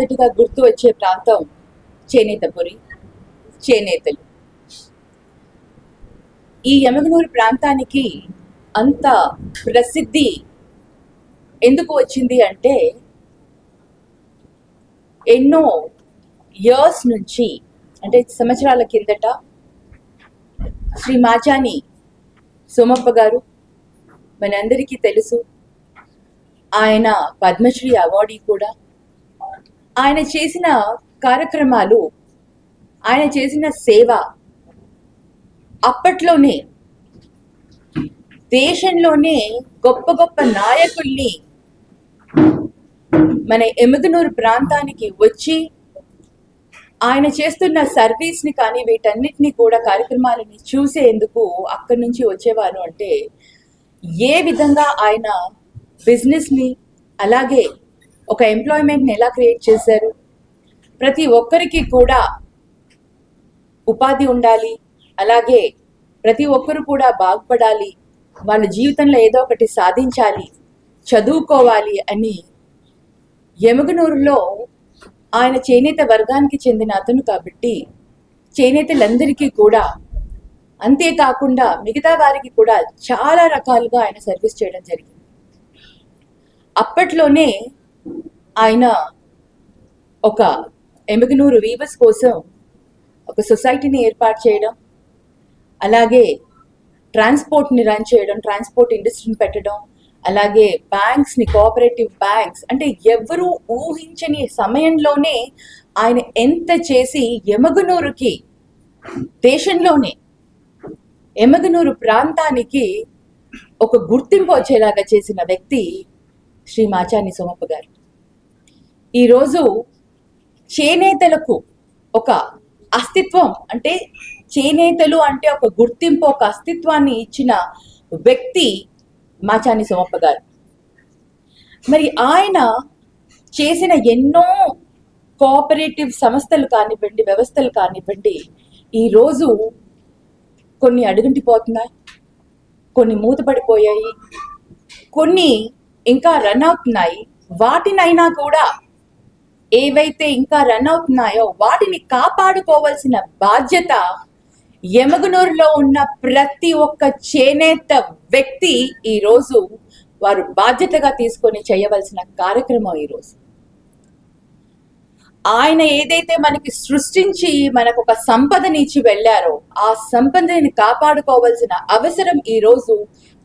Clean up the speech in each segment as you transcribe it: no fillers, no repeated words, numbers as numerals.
మొట్టమొదటిగా గుర్తు వచ్చే ప్రాంతం చేనేతపురి, చేనేతలు. ఈ ఎమగనూరు ప్రాంతానికి అంత ప్రసిద్ధి ఎందుకు వచ్చింది అంటే, ఎన్నో ఇయర్స్ నుంచి, అంటే సంవత్సరాల కిందట శ్రీ మాచాని సోమప్ప గారు మనందరికీ తెలుసు. ఆయన పద్మశ్రీ అవార్డీ కూడా. ఆయన చేసిన కార్యక్రమాలు, ఆయన చేసిన సేవ అప్పట్లోనే దేశంలోనే గొప్ప గొప్ప నాయకుల్ని మన ఎమగనూరు ప్రాంతానికి వచ్చి ఆయన చేస్తున్న సర్వీస్ని కానీ వీటన్నిటిని కూడా కార్యక్రమాలని చూసేందుకు అక్కడి నుంచి వచ్చేవారు. అంటే ఏ విధంగా ఆయన బిజినెస్ని, అలాగే ఒక ఎంప్లాయ్మెంట్ని ఎలా క్రియేట్ చేశారు, ప్రతి ఒక్కరికి కూడా ఉపాధి ఉండాలి, అలాగే ప్రతి ఒక్కరు కూడా బాగుపడాలి, వాళ్ళ జీవితంలో ఏదో ఒకటి సాధించాలి, చదువుకోవాలి అని ఎమగనూరులో ఆయన చేనేత వర్గానికి చెందిన అతను కాబట్టి చేనేతలందరికీ కూడా, అంతేకాకుండా మిగతా వారికి కూడా చాలా రకాలుగా ఆయన సర్వీస్ చేయడం జరిగింది. అప్పట్లోనే ఆయన ఒక ఎమగనూరు వీవర్స్ కోసం ఒక సొసైటీని ఏర్పాటు చేయడం, అలాగే ట్రాన్స్పోర్ట్ని రన్ చేయడం, ట్రాన్స్పోర్ట్ ఇండస్ట్రీని పెట్టడం, అలాగే బ్యాంక్స్ని, కోఆపరేటివ్ బ్యాంక్స్, అంటే ఎవరు ఊహించని సమయంలోనే ఆయన ఎంత చేసి ఎమగనూరుకి, దేశంలోనే ఎమగనూరు ప్రాంతానికి ఒక గుర్తింపు వచ్చేలాగా చేసిన వ్యక్తి శ్రీ మాచాని సోమప్ప గారు. ఈరోజు చేనేతలకు ఒక అస్తిత్వం, అంటే చేనేతలు అంటే ఒక గుర్తింపు, ఒక అస్తిత్వాన్ని ఇచ్చిన వ్యక్తి మాచాని సోమప్ప గారు. మరి ఆయన చేసిన ఎన్నో కోఆపరేటివ్ సంస్థలు కానివ్వండి, వ్యవస్థలు కానివ్వండి, ఈరోజు కొన్ని అడుగుంటిపోతున్నాయి, కొన్ని మూతపడిపోయాయి, కొన్ని ఇంకా రన్ అవుతున్నాయి. వాటినైనా కూడా, ఏవైతే ఇంకా రన్ అవుతున్నాయో వాటిని కాపాడుకోవాల్సిన బాధ్యత ఎమగనూరులో ఉన్న ప్రతి ఒక్క చేనేత వ్యక్తి ఈరోజు వారు బాధ్యతగా తీసుకొని చేయవలసిన కార్యక్రమం. ఈరోజు ఆయన ఏదైతే మనకి సృష్టించి మనకు ఒక సంపదని ఇచ్చి వెళ్ళారో, ఆ సంపదని కాపాడుకోవాల్సిన అవసరం ఈరోజు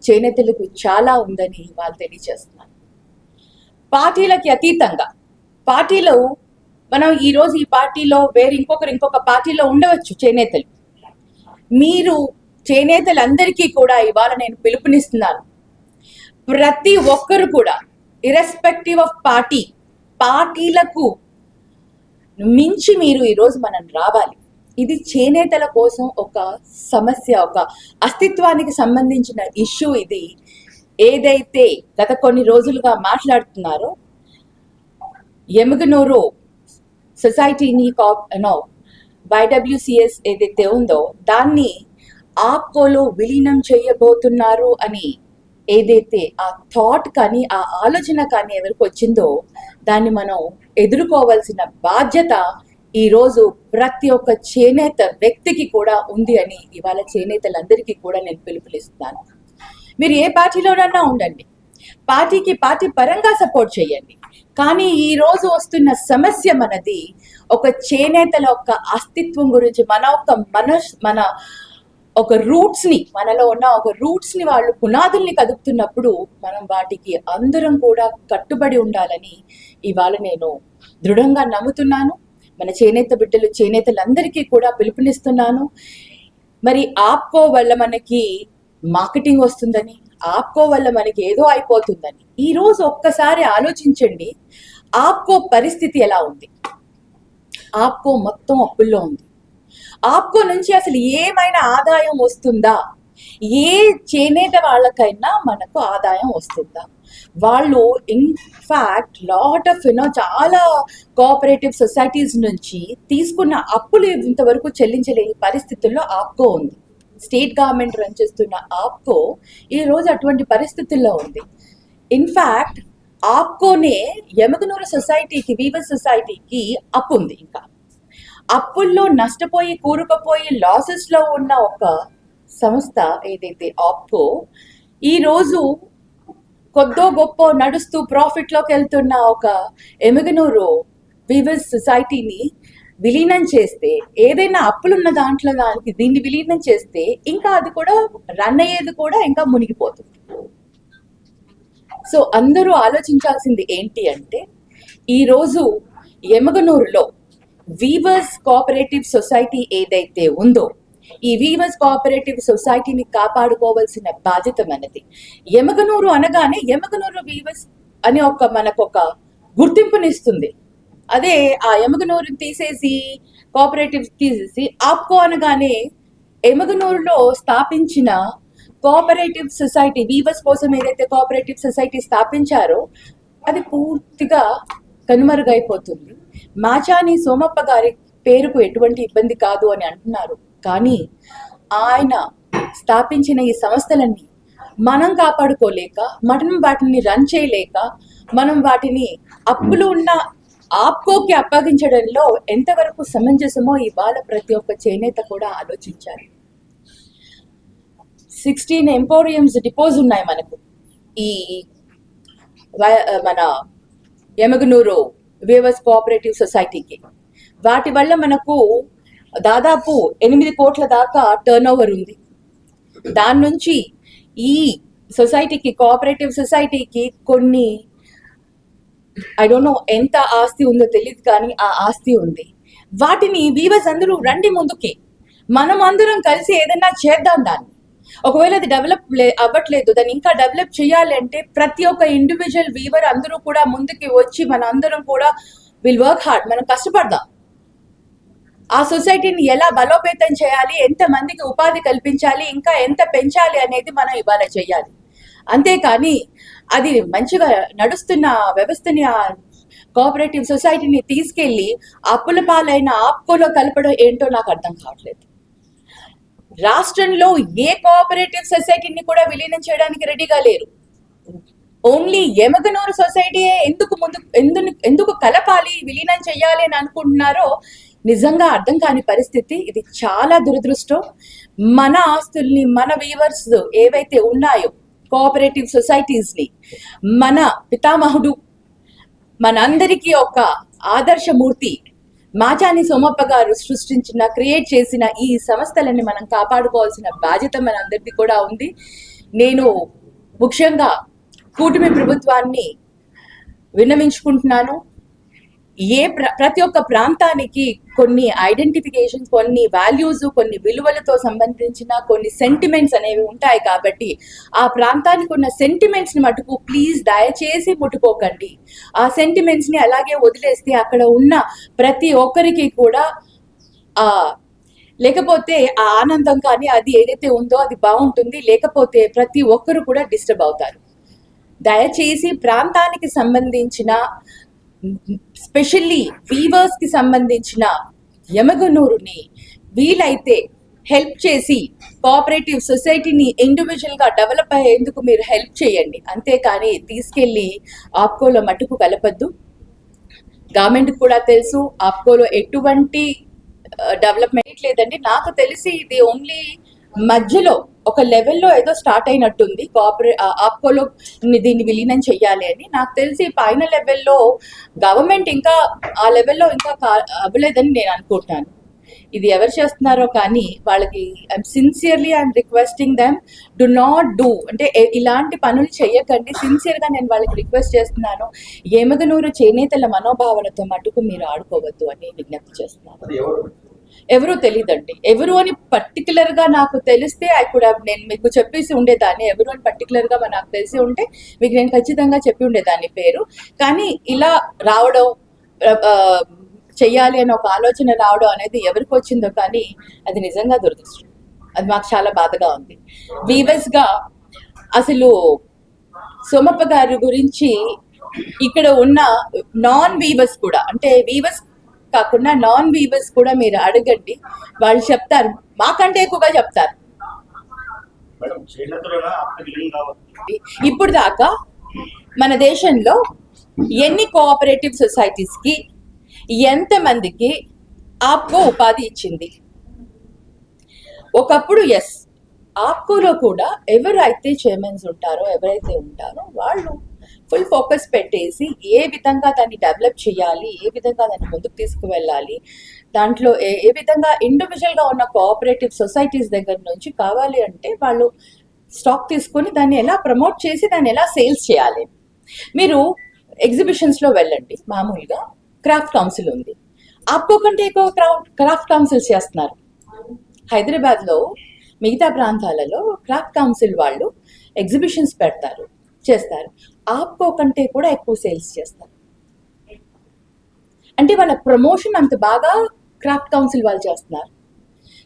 చేనేతలకు చాలా ఉందని వాళ్ళు తెలియజేస్తున్నారు. పార్టీలకి అతీతంగా, పార్టీలో మనం ఈరోజు ఈ పార్టీలో వేరే ఇంకొక పార్టీలో ఉండవచ్చు చేనేతలు. మీరు చేనేతలందరికీ కూడా ఇవాళ నేను పిలుపునిస్తున్నాను. ప్రతి ఒక్కరు కూడా ఇర్రెస్పెక్టివ్ ఆఫ్ పార్టీలకు మించి మీరు ఈరోజు మనం రావాలి. ఇది చేనేతల కోసం ఒక సమస్య, ఒక అస్తిత్వానికి సంబంధించిన ఇష్యూ. ఇది ఏదైతే గత కొన్ని రోజులుగా మాట్లాడుతున్నారో, ఎమగనూరు సొసైటీని YWCS ఏదైతే ఉందో దాన్ని ఆప్కోలో విలీనం చేయబోతున్నారు అని ఏదైతే ఆ థాట్ కానీ, ఆ ఆలోచన కానీ ఎవరికి వచ్చిందో, దాన్ని మనం ఎదుర్కోవాల్సిన బాధ్యత ఈరోజు ప్రతి ఒక్క చేనేత వ్యక్తికి కూడా ఉంది అని ఇవాళ చేనేతలందరికీ కూడా నేను పిలుపునిస్తున్నాను. మీరు ఏ పార్టీలోనన్నా ఉండండి, పార్టీ పరంగా సపోర్ట్ చేయండి, కానీ ఈ రోజు వస్తున్న సమస్య మనది ఒక చేనేతల ఒక అస్తిత్వం గురించి, మన ఒక రూట్స్ని, మనలో ఉన్న ఒక రూట్స్ని వాళ్ళు పునాదుల్ని కదుపుతున్నప్పుడు మనం వాటికి అందరం కూడా కట్టుబడి ఉండాలని ఇవాళ నేను దృఢంగా నమ్ముతున్నాను. మన చేనేత బిడ్డలు, చేనేతలందరికీ కూడా పిలుపునిస్తున్నాను. మరి ఆప్కో వల్ల మనకి మార్కెటింగ్ వస్తుందని, ఆప్కో వల్ల మనకి ఏదో అయిపోతుందని, ఈరోజు ఒక్కసారి ఆలోచించండి. ఆప్కో పరిస్థితి ఎలా ఉంది? ఆప్కో మొత్తం అప్పుల్లో ఉంది. ఆప్కో నుంచి అసలు ఏమైనా ఆదాయం వస్తుందా? ఏ చేనేత వాళ్ళకైనా మనకు ఆదాయం వస్తుందా? వాళ్ళు ఇన్ఫాక్ట్ లాట్ ఆఫ్ చాలా కోఆపరేటివ్ సొసైటీస్ నుంచి తీసుకున్న అప్పులు ఇంతవరకు చెల్లించలేని పరిస్థితుల్లో ఆప్కో ఉంది. స్టేట్ గవర్నమెంట్ రన్ చేస్తున్న ఆప్కో ఈరోజు అటువంటి పరిస్థితుల్లో ఉంది. ఇన్ఫాక్ట్ ఆప్కోనే ఎమగనూరు సొసైటీకి, వీవర్స్ సొసైటీకి అప్పు ఉంది. ఇంకా అప్పుల్లో నష్టపోయి కూరుకుపోయి లాసెస్లో ఉన్న ఒక సంస్థ ఏదైతే ఆప్కో ఈరోజు కొద్దో గొప్ప నడుస్తూ ప్రాఫిట్లోకి వెళ్తున్న ఒక ఎమగనూరు వీవర్స్ సొసైటీని విలీనం చేస్తే, ఏదైనా అప్పులున్న దాంట్లో దానికి దీన్ని విలీనం చేస్తే ఇంకా అది కూడా రన్ అయ్యేది కూడా ఇంకా మునిగిపోతుంది. సో అందరూ ఆలోచించాల్సింది ఏంటి అంటే, ఈరోజు ఎమగనూరులో వీవర్స్ కోఆపరేటివ్ సొసైటీ ఏదైతే ఉందో, ఈ వీవర్స్ కోఆపరేటివ్ సొసైటీని కాపాడుకోవాల్సిన బాధ్యత మనది. ఎమగనూరు అనగానే ఎమగనూరు వీవర్స్ అని మనకొక గుర్తింపునిస్తుంది. అదే ఆ ఎమగనూరు తీసేసి కోఆపరేటివ్ తీసేసి ఆప్కో అనగానే ఎమగనూరులో స్థాపించిన కోఆపరేటివ్ సొసైటీ, వీవర్స్ కోసం ఏదైతే కోఆపరేటివ్ సొసైటీ స్థాపించారో అది పూర్తిగా కనుమరుగైపోతుంది. మాచాని సోమప్ప గారి పేరుకు ఎటువంటి ఇబ్బంది కాదు అని అంటున్నారు, కానీ ఆయన స్థాపించిన ఈ సంస్థలన్నీ మనం కాపాడుకోలేక, మనం వాటిని రన్ చేయలేక, మనం వాటిని అప్పులు ఉన్న ఆప్కోకి అప్పగించడంలో ఎంతవరకు సమంజసమో ఇవాళ ప్రతి ఒక్క చేనేత కూడా ఆలోచించాలి. 16 ఎంపోరియంస్ డిపోజ్ ఉన్నాయి మనకు ఈ మన ఎమగనూరు వీవర్స్ కోఆపరేటివ్ సొసైటీకి. వాటి వల్ల మనకు దాదాపు 8 కోట్ల దాకా టర్న్ ఓవర్ ఉంది. దాని నుంచి ఈ సొసైటీకి, కోఆపరేటివ్ సొసైటీకి కొన్ని ఐ డోంట్ నో ఎంత ఆస్తి ఉందో తెలియదు, కానీ ఆ ఆస్తి ఉంది. వాటిని వీవర్స్ అందరూ రండి ముందుకి, మనం అందరం కలిసి ఏదైనా చేద్దాం దాన్ని. ఒకవేళ అది డెవలప్ అవ్వట్లేదు, దాన్ని ఇంకా డెవలప్ చేయాలి అంటే ప్రతి ఒక్క ఇండివిజువల్ వీవర్ అందరూ కూడా ముందుకి వచ్చి మన అందరం కూడా విల్ వర్క్ హార్డ్, మనం కష్టపడదాం. ఆ సొసైటీని ఎలా బలోపేతం చేయాలి, ఎంత మందికి ఉపాధి కల్పించాలి, ఇంకా ఎంత పెంచాలి అనేది మనం ఇవాళ చేయాలి. అంతేకాని అది మంచిగా నడుస్తున్న వ్యవస్థని, ఆ కోఆపరేటివ్ సొసైటీని తీసుకెళ్లి అప్పుల పాలైన ఆప్కోలో కలపడం ఏంటో నాకు అర్థం కావట్లేదు. రాష్ట్రంలో ఏ కోఆపరేటివ్ సొసైటీని కూడా విలీనం చేయడానికి రెడీగా లేరు. ఓన్లీ ఎమగనూరు సొసైటీ ఎందుకు కలపాలి, విలీనం చేయాలి అని అనుకుంటున్నారో నిజంగా అర్థం కాని పరిస్థితి. ఇది చాలా దురదృష్టం. మన ఆస్తుల్ని, మన వీవర్స్ ఏవైతే ఉన్నాయో కోఆపరేటివ్ సొసైటీస్ ని, మన పితామహుడు, మనందరికీ ఒక ఆదర్శమూర్తి మాచాని సోమప్ప గారు సృష్టించిన, క్రియేట్ చేసిన ఈ సంస్థలని మనం కాపాడుకోవాల్సిన బాధ్యత మనందరికీ కూడా ఉంది. నేను ముఖ్యంగా కూటమి ప్రభుత్వాన్ని విన్నవించుకుంటున్నాను. ప్రతి ఒక్క ప్రాంతానికి కొన్ని ఐడెంటిఫికేషన్స్, కొన్ని వాల్యూస్, కొన్ని విలువలతో సంబంధించిన కొన్ని సెంటిమెంట్స్ అనేవి ఉంటాయి. కాబట్టి ఆ ప్రాంతానికి ఉన్న సెంటిమెంట్స్ని మటుకు ప్లీజ్ దయచేసి ముట్టుకోకండి. ఆ సెంటిమెంట్స్ని అలాగే వదిలేస్తే అక్కడ ఉన్న ప్రతి ఒక్కరికి కూడా లేకపోతే ఆ ఆనందం కానీ అది ఏదైతే ఉందో అది బాగుంటుంది, లేకపోతే ప్రతి ఒక్కరు కూడా డిస్టర్బ్ అవుతారు. దయచేసి ప్రాంతానికి సంబంధించిన, స్పెషల్లీ వీవర్స్ కి సంబంధించిన ఎమగనూరుని వీలైతే హెల్ప్ చేసి కోఆపరేటివ్ సొసైటీని ఇండివిజువల్ గా డెవలప్ అయ్యేందుకు మీరు హెల్ప్ చేయండి. అంతేకాని తీసుకెళ్లి ఆప్కోలో మటుకు కలపద్దు. గవర్నమెంట్ కూడా తెలుసు ఆప్కోలో ఎటువంటి డెవలప్మెంట్ లేదండి. నాకు తెలిసి ఇది ఓన్లీ మధ్యలో ఒక లెవెల్లో ఏదో స్టార్ట్ అయినట్టుంది ఆప్కోలో దీన్ని విలీనం చెయ్యాలి అని. నాకు తెలిసి పైన లెవెల్లో గవర్నమెంట్ ఇంకా ఆ లెవెల్లో ఇంకా అవ్వలేదని నేను అనుకుంటున్నాను. ఇది ఎవరు చేస్తున్నారో కానీ వాళ్ళకి sincerely I'm requesting them, do not do, అంటే ఇలాంటి పనులు చేయకండి. సిన్సియర్గా నేను వాళ్ళకి రిక్వెస్ట్ చేస్తున్నాను. ఎమగనూరు చేనేతల మనోభావాలతో మటుకు మీరు ఆడుకోవద్దు అని విజ్ఞప్తి చేస్తున్నాను. ఎవరో తెలియదండి, ఎవరు అని పర్టికులర్ గా నాకు తెలిస్తే నేను మీకు చెప్పేసి ఉండేదాన్ని. ఎవరు అని పర్టికులర్ గా నాకు తెలిసి ఉంటే మీకు నేను ఖచ్చితంగా చెప్పి ఉండేదాన్ని పేరు. కానీ ఇలా రావడం, చెయ్యాలి అని ఒక ఆలోచన రావడం అనేది ఎవరికి వచ్చిందో కానీ అది నిజంగా దురదృష్టం. అది మాకు చాలా బాధగా ఉంది. వీవర్స్ గా అసలు సోమప్ప గారి గురించి ఇక్కడ ఉన్న నాన్ వీవర్స్ కూడా, అంటే వీవర్స్ కాకుండా నాన్ వీవర్స్ కూడా మీరు అడగండి, వాళ్ళు చెప్తారు, మాకంటే ఎక్కువగా చెప్తారు. ఇప్పుడు దాకా మన దేశంలో ఎన్ని కోఆపరేటివ్ సొసైటీస్కి, ఎంతమందికి ఆప్కో ఉపాధి ఇచ్చింది? ఒకప్పుడు ఎస్, ఆప్కోలో కూడా ఎవరైతే చైర్మన్స్ ఉంటారో, ఎవరైతే ఉంటారో వాళ్ళు ఫుల్ ఫోకస్ పెట్టేసి ఏ విధంగా దాన్ని డెవలప్ చేయాలి, ఏ విధంగా దాన్ని ముందుకు తీసుకువెళ్ళాలి, దాంట్లో ఏ విధంగా ఇండివిజువల్గా ఉన్న కోఆపరేటివ్ సొసైటీస్ దగ్గర నుంచి కావాలి అంటే వాళ్ళు స్టాక్ తీసుకొని దాన్ని ఎలా ప్రమోట్ చేసి దాన్ని ఎలా సేల్స్ చేయాలి. మీరు ఎగ్జిబిషన్స్లో వెళ్ళండి, మామూలుగా క్రాఫ్ట్ కౌన్సిల్ ఉంది, ఆప్కో కంటే ఎక్కువ క్రాఫ్ట్ కౌన్సిల్స్ చేస్తున్నారు. హైదరాబాద్లో మిగతా ప్రాంతాలలో క్రాఫ్ట్ కౌన్సిల్ వాళ్ళు ఎగ్జిబిషన్స్ పెడతారు, చేస్తారు, ఆప్కో కంటే కూడా ఎక్కువ సేల్స్ చేస్తారు. అంటే వాళ్ళ ప్రమోషన్ అంత బాగా క్రాఫ్ట్ కౌన్సిల్ వాళ్ళు చేస్తున్నారు.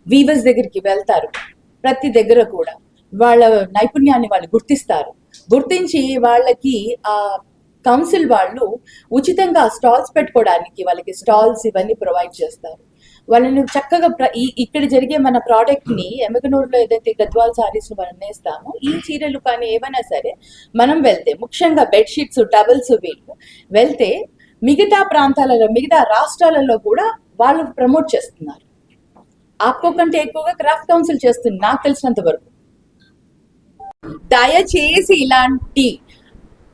వీవర్స్ దగ్గరికి వెళ్తారు, ప్రతి దగ్గర కూడా వాళ్ళ నైపుణ్యాన్ని వాళ్ళు గుర్తిస్తారు, గుర్తించి వాళ్ళకి ఆ కౌన్సిల్ వాళ్ళు ఉచితంగా స్టాల్స్ పెట్టుకోవడానికి వాళ్ళకి స్టాల్స్ ఇవన్నీ ప్రొవైడ్ చేస్తారు. వాళ్ళని చక్కగా ఇక్కడ జరిగే మన ప్రోడక్ట్ని ఎమగనూరులో ఏదైతే గద్వాల్ సారీస్ మనం నేస్తామో, ఈ చీరలు కానీ ఏమైనా సరే మనం వెళ్తే, ముఖ్యంగా బెడ్షీట్స్, టవల్స్ వీళ్ళు వెళ్తే మిగతా ప్రాంతాలలో, మిగతా రాష్ట్రాలలో కూడా వాళ్ళు ప్రమోట్ చేస్తున్నారు. ఆప్కో కంటే ఎక్కువగా క్రాఫ్ట్ కౌన్సిల్ చేస్తుంది నాకు తెలిసినంత వరకు. దయచేసి ఇలాంటి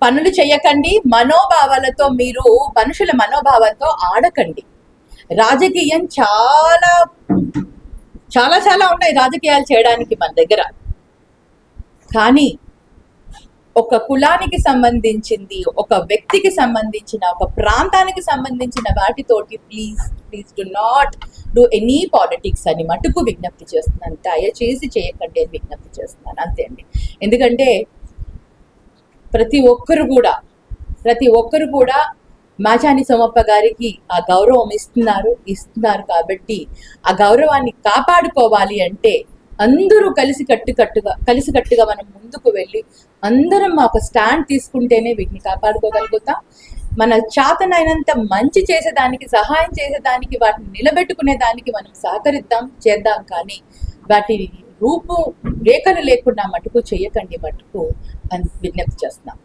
పనులు చేయకండి. మనోభావాలతో, మీరు మనుషుల మనోభావాలతో ఆడకండి. రాజకీయం చాలా చాలా చాలా ఉన్నాయి రాజకీయాలు చేయడానికి మన దగ్గర, కానీ ఒక కులానికి సంబంధించింది, ఒక వ్యక్తికి సంబంధించిన, ఒక ప్రాంతానికి సంబంధించిన వాటితోటి please do not do any politics అని మటుకు విజ్ఞప్తి చేస్తున్నాను. దయచేసి చేయకండి అని విజ్ఞప్తి చేస్తున్నాను, అంతే అండి. ఎందుకంటే ప్రతి ఒక్కరు కూడా మాచాని సోమప్ప గారికి ఆ గౌరవం ఇస్తున్నారు కాబట్టి ఆ గౌరవాన్ని కాపాడుకోవాలి అంటే అందరూ కలిసికట్టుగా మనం ముందుకు వెళ్ళి అందరం ఒక స్టాండ్ తీసుకుంటేనే వీటిని కాపాడుకోగలుగుతాం. మన చేతనైనంత మంచి చేసేదానికి, సహాయం చేసేదానికి, వాటిని నిలబెట్టుకునే దానికి మనం చేద్దాం, కానీ వాటి రూపు రేఖలు లేకుండా మటుకు చేయకండి మటుకు అని విజ్ఞప్తి చేస్తున్నాం.